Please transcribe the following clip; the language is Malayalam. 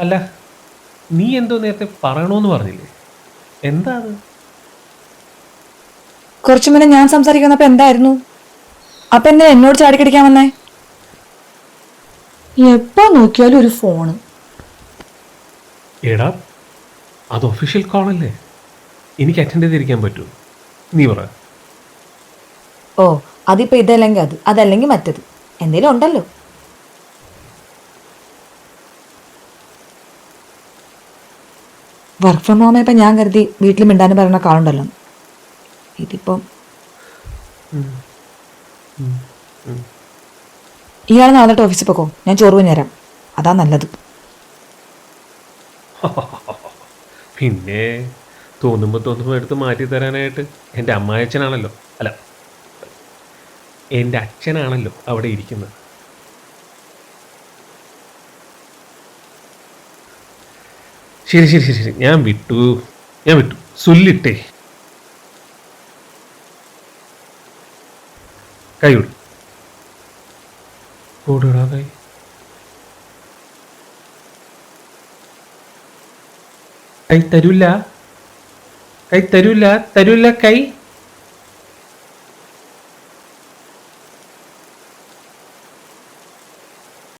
അല്ല, നീ എന്തോ നേരത്തെ പറയണോന്ന് പറഞ്ഞില്ലേ? എന്താ അത്? കുറച്ചു മുന്നേ ഞാൻ സംസാരിക്കുന്നപ്പോ എന്തായിരുന്നു? അപ്പൊ എന്നെ എന്നോട് ചാടിക്കടിക്കാൻ വന്നേ? എപ്പോ നോക്കിയാലും ഒരു ഫോണ്. എടാ, അത് ഒഫീഷ്യൽ കോളല്ലേ, എനിക്ക് അറ്റൻഡ് ചെയ്തിരിക്കാൻ പറ്റൂ? നീ പറ. ഓ, അതിപ്പോ ഇതല്ലെങ്കിൽ അത്, അതല്ലെങ്കിൽ മറ്റത്, എന്തേലും ഉണ്ടല്ലോ. വർക്ക് ഫ്രം ഹോം ഇപ്പൊ ഞാൻ കരുതി വീട്ടിൽ മിണ്ടാനും പറയുന്ന കാളുണ്ടല്ലോ. ഇതിപ്പം ഇയാൾ നാളെ ഓഫീസിൽ പോക്കോ, ഞാൻ ചോറ് കുഞ്ഞു തരാം, അതാ നല്ലത്. പിന്നെ തോന്നുമ്പോൾ എടുത്ത് മാറ്റി തരാനായിട്ട് എൻ്റെ അമ്മായച്ചനാണല്ലോ, അല്ല, എൻ്റെ അച്ഛനാണല്ലോ അവിടെ ഇരിക്കുന്നത്. ശരി ശരി ശരി ശരി, ഞാൻ വിട്ടു സുല്ലിട്ടേ. കൈ വിടും ഓടിടാ കൈ. കൈ തരൂല, കൈ തരൂല, തരൂല കൈ.